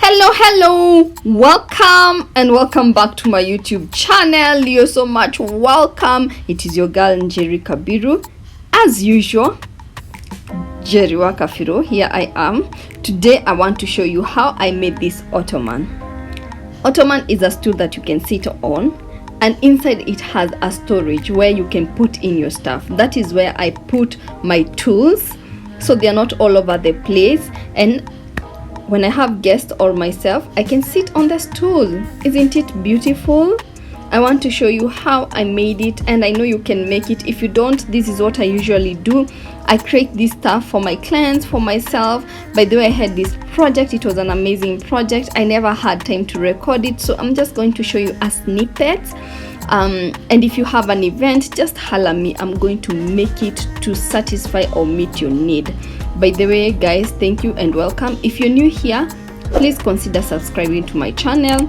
Hello, welcome and welcome back to my YouTube channel. You're so much welcome. It is your girl Njeri Kabiru, as usual. Jerry Wakafiro, here I am. Today I want to show you how I made this ottoman. Ottoman is a stool that you can sit on, and inside it has a storage where you can put in your stuff. That is where I put my tools, so they are not all over the place. And when I have guests or myself, I can sit on the stool. Isn't it beautiful? I want to show you how I made it, and I know you can make it. If you don't, this is what I usually do. I create this stuff for my clients, for myself. By the way, I had this project. It was an amazing project. I never had time to record it, so I'm just going to show you a snippet. And if you have an event, just holler me. I'm going to make it to satisfy or meet your need. By the way, guys, thank you and welcome. If you're new here, please consider subscribing to my channel.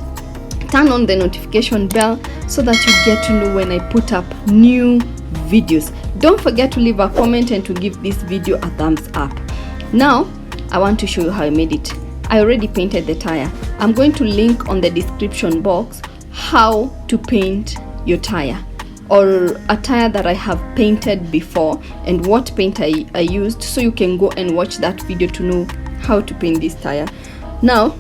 Turn on the notification bell so that you get to know when I put up new videos. Don't forget to leave a comment and to give this video a thumbs up. Now I want to show you how I made it. I already painted the tire. I'm going to link on the description box how to paint your tire, or a tire that I have painted before and what paint I used, so you can go and watch that video to know how to paint this tire. Now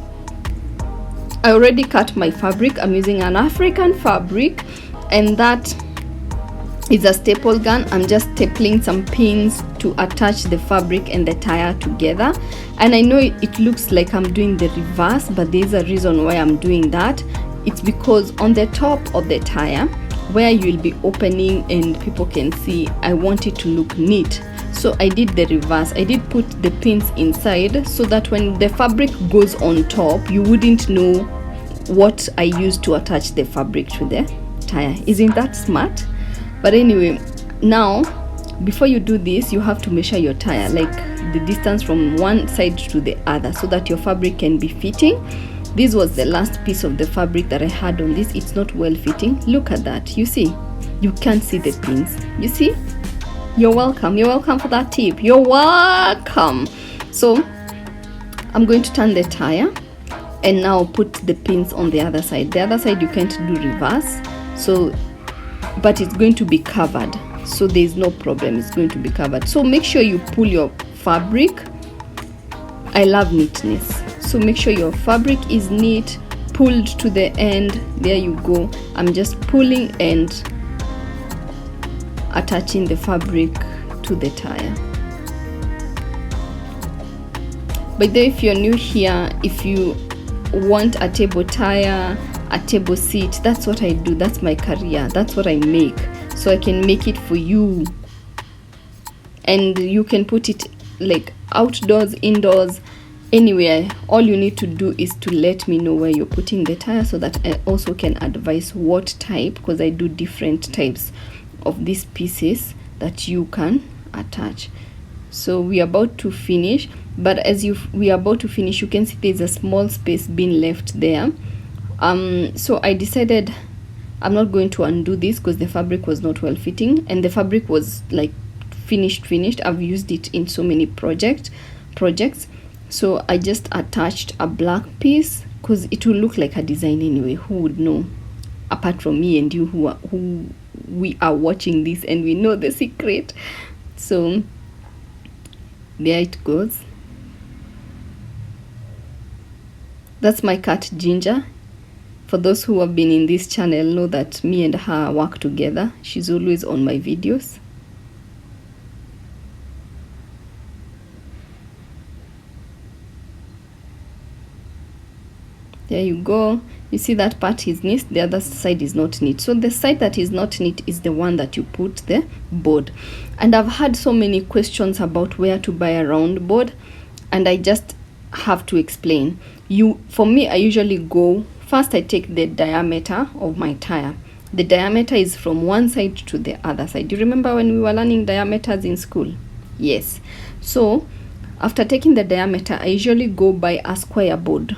I already cut my fabric. I'm using an African fabric, and that is a staple gun. I'm just stapling some pins to attach the fabric and the tire together. And I know it looks like I'm doing the reverse, but there's a reason why I'm doing that. It's because on the top of the tire, where you'll be opening and people can see, I want it to look neat. So I did the reverse. I did put the pins inside so that when the fabric goes on top, you wouldn't know what I used to attach the fabric to the tire. Isn't that smart? But anyway, now before you do this, you have to measure your tire, like the distance from one side to the other, so that your fabric can be fitting. This was the last piece of the fabric that I had on this. It's not well fitting. Look at that. You see, you can't see the pins. You see? You're welcome. You're welcome for that tip. You're welcome. So I'm going to turn the tire and now put the pins on the other side. The other side you can't do reverse, so but it's going to be covered, so there's no problem. It's going to be covered. So make sure you pull your fabric. I love neatness, so make sure your fabric is neat, pulled to the end. There you go. I'm just pulling and attaching the fabric to the tire. But then if you're new here, if you want a table tire, a table seat, that's what I do. That's my career. That's what I make, so I can make it for you. And you can put it like outdoors, indoors, anywhere. All you need to do is to let me know where you're putting the tire, so that I also can advise what type, because I do different types of these pieces that you can attach. So we are about to finish, but as we are about to finish, you can see there's a small space being left there. So I decided I'm not going to undo this because the fabric was not well fitting, and the fabric was like finished. I've used it in so many projects. So I just attached a black piece because it will look like a design anyway. Who would know apart from me and you, who we are watching this and we know the secret? So there it goes. That's my cat Ginger. For those who have been in this channel know that me and her work together. She's always on my videos. There you go. You see that part is neat, the other side is not neat. So the side that is not neat is the one that you put the board. And I've had so many questions about where to buy a round board, and I just have to explain. For me, I usually go first, I take the diameter of my tire. The diameter is from one side to the other side. Do you remember when we were learning diameters in school? Yes. So after taking the diameter, I usually go by a square board.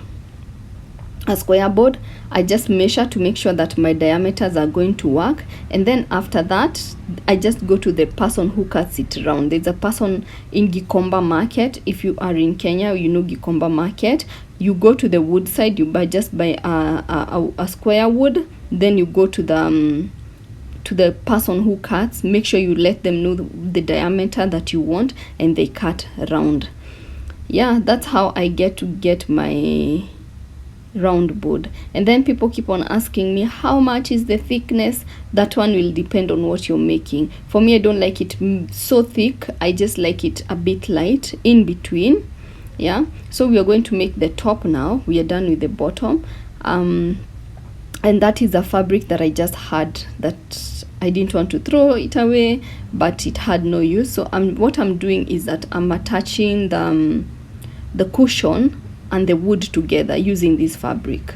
I just measure to make sure that my diameters are going to work, and then after that I just go to the person who cuts it round. There's a person in Gikomba market. If you are in Kenya, you know Gikomba market. you go to the wood side, you buy a square wood, then you go to the person who cuts. Make sure you let them know the diameter that you want, and they cut round. Yeah, that's how I get my round board. And then people keep on asking me, how much is the thickness? That one will depend on what you're making. For me, I don't like it so thick. I just like it a bit light in between. Yeah, so we are going to make the top now. We are done with the bottom, and that is a fabric that I just had, that I didn't want to throw it away, but it had no use. So what I'm doing is that I'm attaching the cushion and the wood together using this fabric.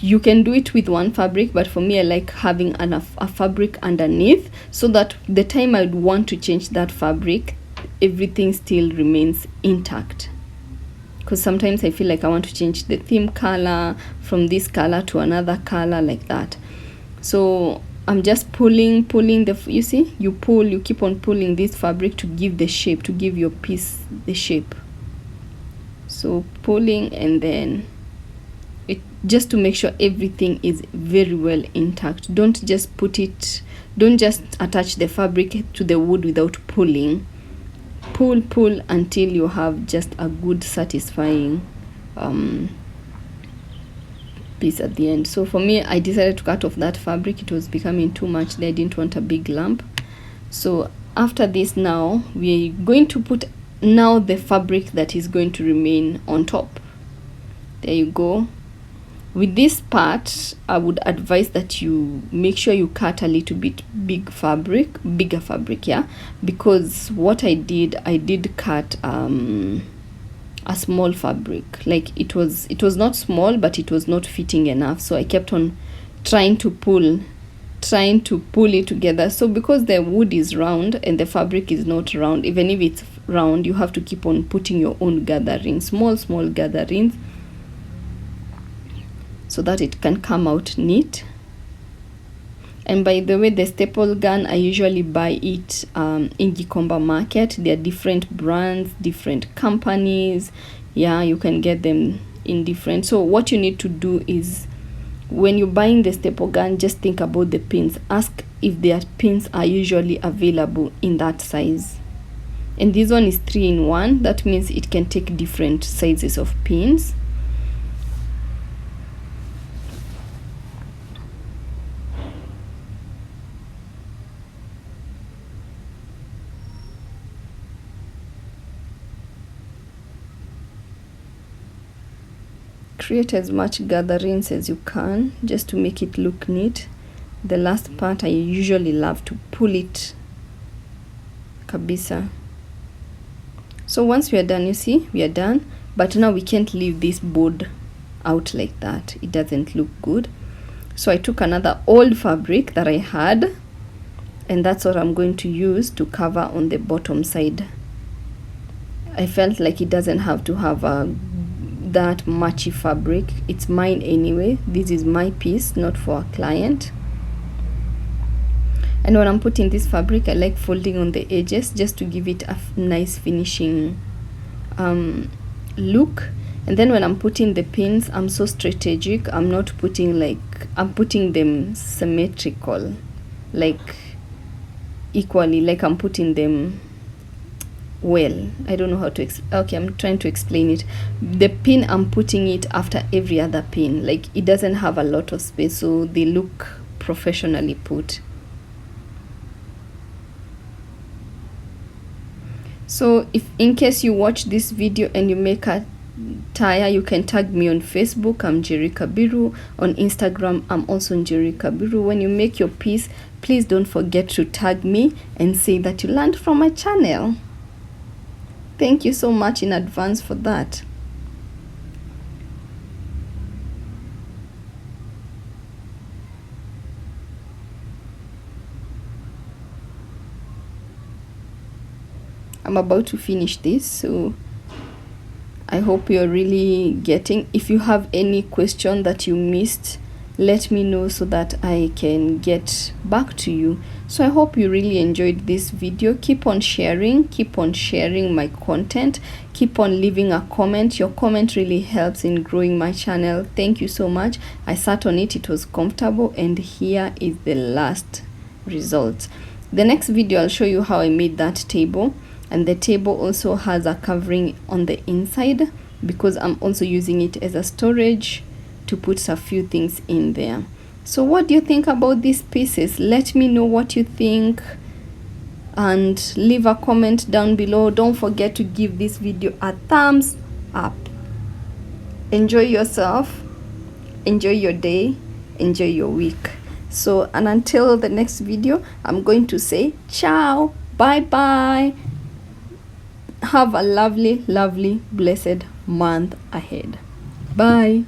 You can do it with one fabric, but for me, I like having a fabric underneath, so that the time I would want to change that fabric, everything still remains intact. Because sometimes I feel like I want to change the theme color from this color to another color, like that. So I'm just pulling you see, you keep on pulling this fabric to give the shape, to give your piece the shape. So pulling, and then it, just to make sure everything is very well intact. Don't just attach the fabric to the wood without pulling. Pull until you have just a good satisfying piece at the end. So for me, I decided to cut off that fabric. It was becoming too much there. I didn't want a big lump. So after this, now we're going to put the fabric that is going to remain on top. There you go. With this part, I would advise that you make sure you cut a little bit bigger fabric, yeah, because what I did cut a small fabric. Like it was not small, but it was not fitting enough, so I kept on trying to pull it together. So because the wood is round and the fabric is not round, even if it's round, you have to keep on putting your own gatherings, small gatherings, so that it can come out neat. And by the way, the staple gun, I usually buy it in Gikomba Market. There are different brands, different companies. Yeah, you can get them in different. So what you need to do is, when you're buying the staple gun, just think about the pins. Ask if their pins are usually available in that size. And this one is 3-in-1. That means it can take different sizes of pins. Create as much gatherings as you can, just to make it look neat. The last part, I usually love to pull it kabisa. So once we are done, you see, we are done. But now we can't leave this board out like that. It doesn't look good. So I took another old fabric that I had, and that's what I'm going to use to cover on the bottom side. I felt like it doesn't have to have that matchy fabric. It's mine anyway. This is my piece, not for a client. And when I'm putting this fabric, I like folding on the edges just to give it a nice finishing look. And then when I'm putting the pins, I'm so strategic. I'm not putting I'm putting them symmetrical, like equally, like I'm putting them well. I don't know how to okay, I'm trying to explain it. The pin, I'm putting it after every other pin. Like it doesn't have a lot of space, so they look professionally put. So if in case you watch this video and you make a Tyre, you can tag me on Facebook. I'm Njeri Kabiru. On Instagram, I'm also Njeri Kabiru. When you make your piece, please don't forget to tag me and say that you learned from my channel. Thank you so much in advance for that. I'm about to finish this, so I hope you're really getting. If you have any question that you missed, let me know so that I can get back to you. So I hope you really enjoyed this video. Keep on sharing my content, keep on leaving a comment. Your comment really helps in growing my channel. Thank you so much. I sat on it, it was comfortable, and here is the last result. The next video I'll show you how I made that table, and the table also has a covering on the inside because I'm also using it as a storage to put a few things in there. So what do you think about these pieces? Let me know what you think and leave a comment down below. Don't forget to give this video a thumbs up. Enjoy yourself, enjoy your day, enjoy your week. So, and until the next video, I'm going to say ciao, bye bye. Have a lovely, lovely, blessed month ahead. Bye.